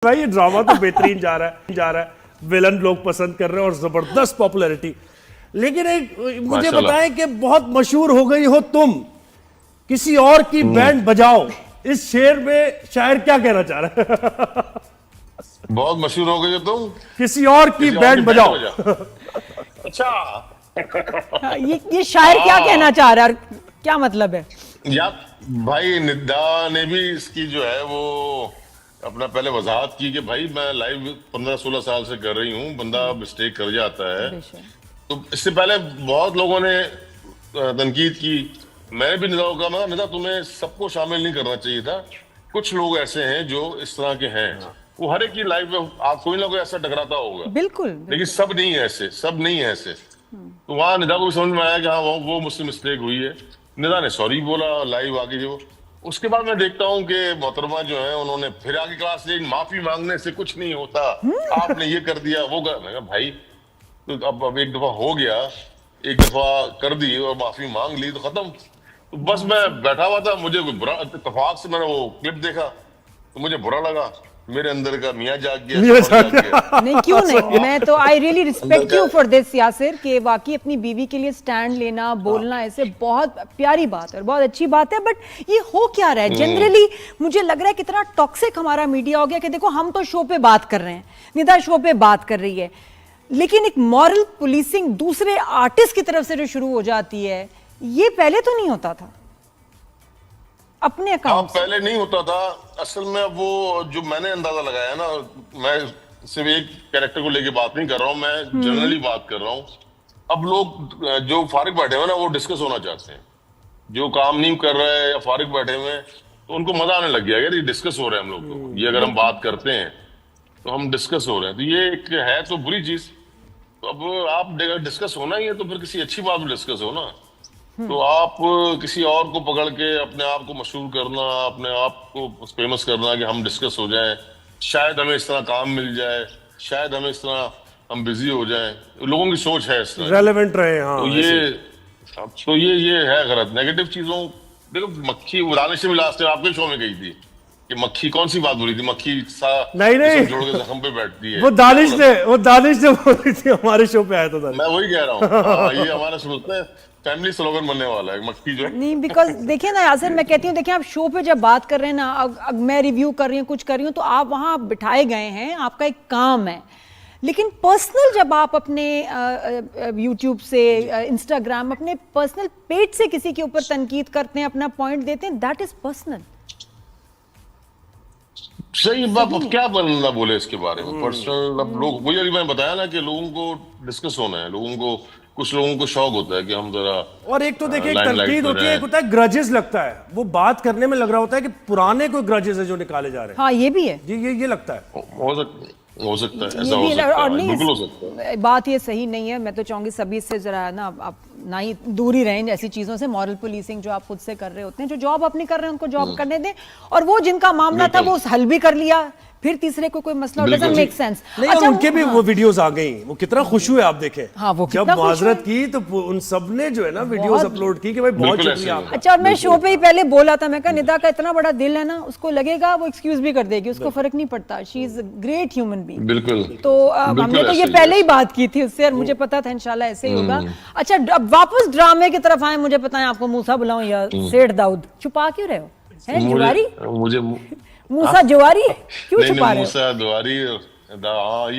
भाई ये ड्रामा तो बेहतरीन जा रहा है, विलन लोग पसंद कर रहे हैं और जबरदस्त पॉपुलैरिटी। लेकिन एक मुझे बताएं कि बहुत मशहूर हो गई हो तुम, किसी और की बैंड बजाओ, इस शेर में शायर क्या कहना चाह रहे हैं? बहुत मशहूर हो गई हो तुम, किसी और की बैंड बजाओ। अच्छा ये शायर क्या कहना चाह रहा है, क्या मतलब है? यार भाई निदा ने भी इसकी जो है वो अपना पहले वजाहत की कि भाई मैं लाइव 15-16 साल से कर रही हूँ, बंदा मिस्टेक कर जाता है। तो इससे पहले बहुत लोगों ने तनकीद की, मैंने भी निदा को कहा, मैं निदा तुम्हें सबको शामिल नहीं करना चाहिए था, कुछ लोग ऐसे हैं जो इस तरह के हैं। वो हर एक की लाइफ में आप कोई ना कोई ऐसा टकराता होगा, बिल्कुल, लेकिन सब नहीं है ऐसे, सब नहीं है ऐसे। तो वहां निदा को भी समझ में आया कि हाँ वो मुझसे मिस्टेक हुई है। निदा ने सॉरी बोला लाइव आके। जो उसके बाद मैं देखता हूँ कि मोहतरमा जो है उन्होंने फिर आगे क्लास ली, माफी मांगने से कुछ नहीं होता, आपने ये कर दिया वो कर। मैं कहा भाई तो अब एक दफा हो गया, एक दफा कर दी और माफी मांग ली तो खत्म। तो बस मैं बैठा हुआ था, मुझे कोई बुरा इत्तेफाक से मैंने वो क्लिप देखा तो मुझे बुरा लगा, मेरे अंदर का मियाँ जाग गया। नहीं क्यों नहीं, मैं तो I really respect you for this Yasir, कि वाकई अपनी बीवी के लिए स्टैंड लेना, बोलना ऐसे बहुत प्यारी बात है और बहुत अच्छी बात है। बट ये हो क्या रहा है जनरली, मुझे लग रहा है कितना टॉक्सिक हमारा मीडिया हो गया कि देखो हम तो शो पे बात कर रहे हैं, निदा शो पे बात कर रही है, लेकिन एक मॉरल पुलिसिंग दूसरे आर्टिस्ट की तरफ से जो शुरू हो जाती है, ये पहले तो नहीं होता था अपने अकाउंट। पहले नहीं होता था असल में। वो जो मैंने अंदाजा लगाया ना, मैं सिर्फ एक कैरेक्टर को लेके बात नहीं कर रहा हूँ, मैं जनरली बात कर रहा हूँ। अब लोग जो फारिग बैठे हुए ना वो डिस्कस होना चाहते हैं, जो काम नहीं कर रहे हैं या फारिग बैठे हुए हैं तो उनको मजा आने लग गया यार ये डिस्कस हो रहे हैं हम लोग तो, ये अगर हम बात करते हैं तो हम डिस्कस हो रहे हैं। तो ये एक है तो बुरी चीज। तो अब आप डिस्कस होना ही है तो फिर किसी अच्छी बात में डिस्कस हो ना। तो आप किसी और को पकड़ के अपने आप को मशहूर करना, अपने आप को फेमस करना कि हम डिस्कस हो जाएं, शायद हमें इस तरह काम मिल जाए, शायद हमें इस तरह हम बिजी हो जाएं, लोगों की सोच है इस तरह रेलेवेंट रहे। हाँ, तो ये है गलत। नेगेटिव चीजों देखो, मक्खी उड़ाने से भी लास्ट आपके शो में गई थी कि मक्खी कौन सी बात बोली थी, मक्खी नहीं जोड़ के जख्म पे बैठती है। वो दानिश ने बोली थी, हमारे शो पे आया था। मैं वही कह रहा हूँ, ये हमारा सुनते हैं फैमिली स्लोगन बनने वाला है मक्खी जो है। नहीं बिकॉज देखिए ना यासिर, मैं कहती हूँ देखिए आप शो पे जब बात कर रहे हैं ना, मैं रिव्यू कर रही हूँ, कुछ कर रही हूँ, तो आप वहाँ बिठाए गए हैं, आपका एक काम है। लेकिन पर्सनल जब आप अपने यूट्यूब से, इंस्टाग्राम, अपने पर्सनल पेज से किसी के ऊपर तनकीद करते हैं, अपना पॉइंट देते हैं, दैट इज पर्सनल। सही बात। अब क्या बनना बोले इसके बारे में पर्सनल। अब लोग वही अभी मैंने बताया ना कि लोगों को डिस्कस होना है, लोगों को, कुछ लोगों को शौक होता है कि हम जरा, और एक तो देखिए एक तनकीद होती है, एक होता है ग्रजेस लगता है, वो बात करने में लग रहा होता है कि पुराने कोई ग्रजेस है जो निकाले जा रहे हैं। हाँ ये भी है जी, ये लगता है। हो सकता है, ऐसा हो सकता है, बिल्कुल हो सकता है। बात ये सही नहीं है। मैं तो चाहूंगी सभी से जरा ना आप ना ही दूर ही रहें ऐसी चीजों से। मॉरल पुलिसिंग जो आप खुद से कर रहे होते हैं, जो जॉब अपनी कर रहे हैं उनको जॉब करने दें, और वो जिनका मामला था वो हल भी कर लिया, फिर तीसरे को कोई मसला डजंट मेक सेंस। अच्छा, उनके भी वो वीडियोस आ गई, वो कितना खुश हुए आप देखें। हाँ, वो जब माजरत की तो उन सब ने जो है ना वीडियोस अपलोड की कि भाई बहुत शुक्रिया आपका। अच्छा, और मैं शो पे ही पहले बोला था, मैं कहा निदा का इतना बड़ा दिल है ना, उसको लगेगा वो एक्सक्यूज भी कर देगी, उसको फर्क नहीं पड़ता, she is great human being. बिल्कुल। तो हमने तो ये पहले ही बात की थी उससे, और मुझे पता था इंशाल्लाह ऐसे ही होगा। अच्छा, अब वापस ड्रामे की तरफ आए, मुझे बताएं आपको मूसा बुलाऊं या सेठ दाऊद? छुपा क्यों रहे हो? है जुआरी? मुझे मूसा जुआरी क्यों छुपा रहे हो? मूसा जुआरी, हाँ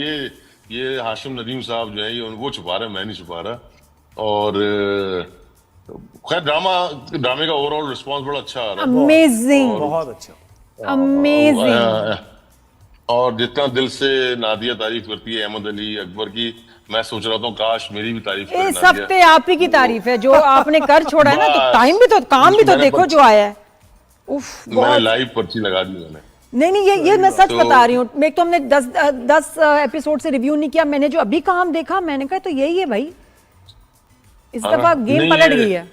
ये हाशिम नदीम साहब जो है ये वो छुपा रहे हैं, मैं नहीं छुपा रहा। और खैर ड्रामे का ओवरऑल रिस्पांस बड़ा अच्छा आ रहा है। अमेजिंग, बहुत अच्छा, अमेजिंग। और जितना दिल से नादिया तारीफ करती है अहमद अली अकबर की, मैं सोच रहा था काश मेरी भी तारीफ करे। सब पे आप ही की तारीफ है, जो आपने कर छोड़ा है ना, तो टाइम भी तो, काम भी तो देखो जो आया है। उफ, मैंने लाइव पर्ची लगा दी मैंने। नहीं ये मैं सच बता रही हूँ। एक तो हमने 10 एपिसोड से रिव्यू नहीं किया, मैंने जो अभी काम देखा मैंने कहा तो यही है भाई, इस दफा गेम पलट गई है।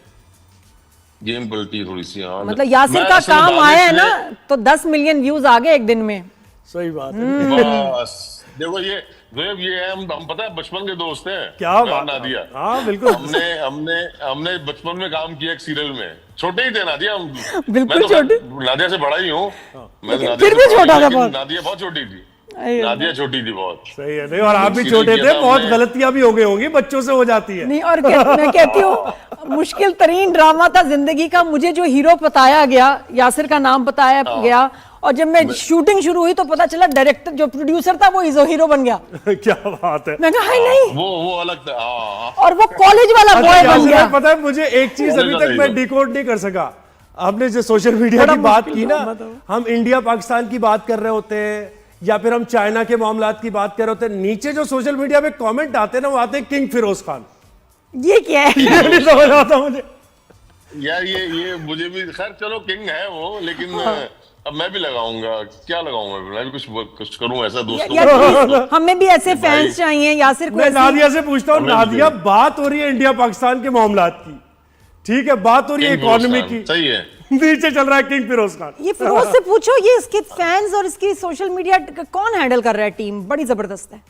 गेम पलटी थोड़ी सी, हाँ। मतलब यासिर का काम आया है ना, तो 10 मिलियन व्यूज आ गए एक दिन में। सही बात है। बस देखो ये है, हम पता है बचपन के दोस्त हैं। क्या बात, नादिया। हाँ बिल्कुल। हमने बचपन में काम किया एक सीरियल में, छोटे ही थे नादिया हम। बिल्कुल छोटे। नादिया से बड़ा ही हूँ मैं, फिर भी छोटा था बहुत। नादिया बहुत छोटी थी। नादिया छोटी थी बहुत। सही है। नहीं, और आप भी सीधे छोटे किया थे, था बहुत हमने। गलतियां भी हो गई होंगी, बच्चों से हो जाती है। नहीं, और मैं कहती हूँ मुश्किल तरीन ड्रामा था जिंदगी का। मुझे जो हीरो बताया गया, यासिर का नाम बताया गया, और जब मैं शूटिंग शुरू हुई तो पता चला डायरेक्टर जो प्रोड्यूसर था वो हीरो बन गया। क्या बात है। मैं कहा हाय नहीं, वो अलग था। हाँ। और वो कॉलेज वाला अच्छा, बॉय बन यासिर गया। भाई, पता है मुझे एक चीज अभी तक मैं डिकोड नहीं कर सका। आपने जो सोशल मीडिया बड़ा की बात मुश्किल की ना, ड्रामा था। हम इंडिया पाकिस्तान की बात कर रहे होते हैं या फिर हम चाइना के मामलात की बात कर रहे होते हैं, नीचे जो सोशल मीडिया पे कमेंट आते हैं ना, वो आते हैं किंग फिरोज खान। ये क्या है? ये नहीं समझ आता मुझे। यार ये मुझे भी, खैर चलो किंग है वो, लेकिन अब मैं भी लगाऊंगा। क्या लगाऊंगा मैं भी कुछ करूं ऐसा दोस्तों यार को। प्लीज, हमें भी ऐसे फैंस चाहिए। यासिर को मैं ऐसे नादिया से पूछता हूँ, हमें भी नादिया, बात हो रही है इंडिया पाकिस्तान के मामलात की, ठीक है, बात हो रही है किंग फिरोज इकोनॉमी खान, की, सही है। नीचे चल रहा है किंग फिरोज खान। ये फिरोज से पूछो, ये इसके फैंस और इसकी सोशल मीडिया कौन हैंडल कर रहा है? टीम बड़ी जबरदस्त है।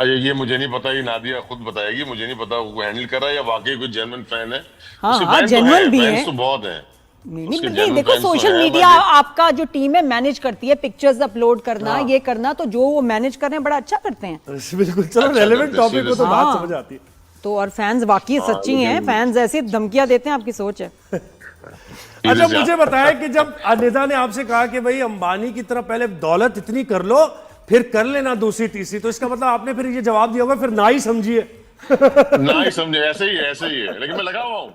अरे ये मुझे नहीं पता, ये नादिया खुद बताएगी। मुझे नहीं पता वो हैंडल कर रहा है या वाकई कोई जेन्युइन फैन है। हाँ, उसके हाँ, फैन तो genuine हैं, भी फैंस हैं। तो बहुत हैं। नहीं उसके नहीं, genuine देखो fans तो सोशल हैं, मीडिया but- आपका जो टीम है मैनेज करती है, पिक्चर्स अपलोड करना, ये करना, तो जो वो मैनेज कर रहे हैं बड़ा अच्छा करते हैं। बिल्कुल। चलो, अच्छा रेलेवेंट करते हैं, टॉपिक को तो हाँ। बात समझ आती है। तो और फैंस बाकी सच्ची हैं, फैंस ऐसी धमकियां देते हैं, आपकी सोच है। अच्छा, मुझे बताया कि जब अनिता ने आपसे कहा कि भाई अंबानी की तरह पहले दौलत इतनी कर लो, फिर कर लेना दूसरी तीसरी, तो इसका मतलब आपने फिर ये जवाब दिया होगा, फिर ना ही समझिए। ना ही समझे, ऐसे ही है। लेकिन मैं लगा हुआ हूँ,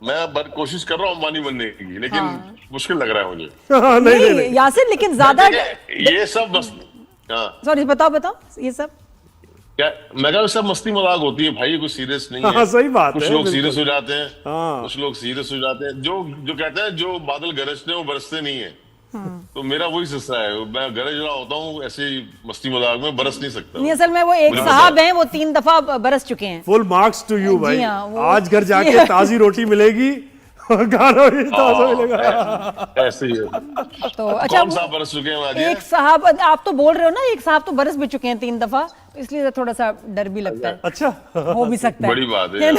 मैं कोशिश कर रहा हूँ अंबानी बनने की, लेकिन मुश्किल लग रहा है मुझे। नहीं नहीं नहीं, यासिर, लेकिन ज्यादा ये सब बस, हाँ सॉरी, बताओ ये सब क्या, मैं कहा सब मस्ती मजाक होती है भाई, कुछ सीरियस नहीं है। हाँ, सही बात कुछ है, लोग बिल्कुल। सीरियस हो जाते हैं, हाँ। कुछ लोग सीरियस हो जाते हैं। जो कहते हैं जो बादल गरजते हैं वो बरसते नहीं है। तो मेरा वही सिलसिला है, मैं गरज रहा होता हूँ ऐसे ही मस्ती मजाक में, बरस नहीं सकता। नहीं, असल में वो एक मुझे साहब हैं, वो 3 दफा बरस चुके हैं। फुल मार्क्स टू यू जी भाई। हाँ, वो- आज घर जाके ताजी रोटी मिलेगी और गाना भी ताजा मिलेगा। ऐसे ही है। तो अच्छा, कौन सा बरस चुके हैं आज ये? एक साहब, आप तो बोल रहे हो ना, एक साहब तो बरस भी चुके हैं 3 दफा, तो इसलिए थोड़ा सा डर भी लगता है। अच्छा, हो भी सकता है, बड़ी बात है यार।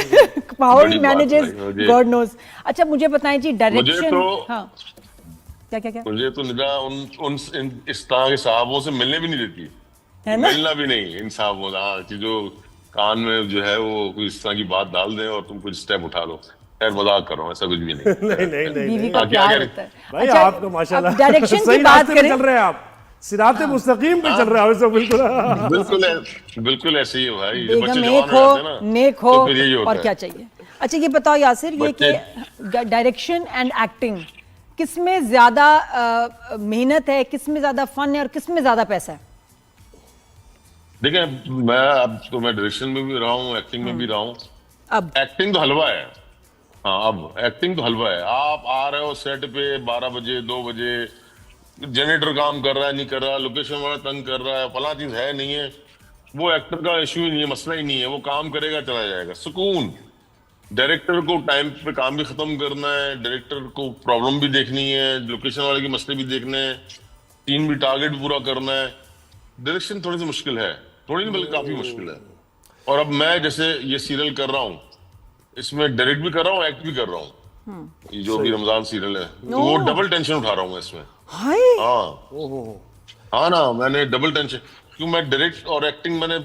पावर बड़ी बात मैनेजेस, है मुझे। God knows. अच्छा, मुझे बताएं जी, मुझे डायरेक्शन। तो- हाँ, क्या मुझे तो निदा इस तरह के साहबों से मिलने भी नहीं देती, है ना? मिलना भी नहीं इन साहबों से। हाँ, कि जो कान में जो है वो कोई इस तरह की बात डाल दें और तुम कुछ स्टेप उठा लो। खैर मजाक कर रहा हूँ, ऐसा कुछ भी नहीं। नहीं नहीं नहीं बीवी नहीं। का हाँ, क्या प्यार करें? होता है। भाई अच्छा, आपको माशाल्लाह अब डायरेक्शन सही की बात रास्ते पे करें। चल रहे हैं आप, सिराते मुस्तकीम पे चल रहे हैं वैसे, बिल्कुल। बिल्कुल ऐसे ही है भाई। जब बेगम बच्चे एक जवान हो जाते हैं हो, ना, नेक हो, तो फिर यही होता और है। क्या चाहिए। अच्छा, ये बताओ यासिर, ये कि डायरेक्शन एंड एक्टिंग किसमें ज्यादा मेहनत है, किसमें ज्यादा फन है और किसमें ज्यादा पैसा है? देखिए, मैं डायरेक्शन में भी रहा हूँ, एक्टिंग में भी रहा हूँ। अब एक्टिंग तो हलवा है। हाँ, अब एक्टिंग तो हलवा है। आप आ रहे हो सेट पे 12 बजे 2 बजे, जनरेटर काम कर रहा है नहीं कर रहा, लोकेशन वाला तंग कर रहा है, फला चीज है नहीं है, वो एक्टर का इश्यू ही नहीं है, मसला ही नहीं है। वो काम करेगा, चला जाएगा, सुकून। डायरेक्टर को टाइम पे काम भी खत्म करना है, डायरेक्टर को प्रॉब्लम भी देखनी है, लोकेशन वाले के मसले भी देखने हैं, टीम भी टारगेट पूरा करना है। डायरेक्शन थोड़ी सी मुश्किल है, थोड़ी नहीं बल्कि काफी मुश्किल है। और अब मैं जैसे ये सीरियल कर रहा हूँ, इसमें डायरेक्ट भी कर रहा हूँ, एक्ट भी कर रहा हूँ। ये जो भी रमजान सीरियल है, तो वो डबल टेंशन उठा रहा हूँ मैं इसमें। हाय, हाँ, हाँ ना, मैंने डबल टेंशन, क्योंकि मैं डायरेक्ट और एक्टिंग मैंने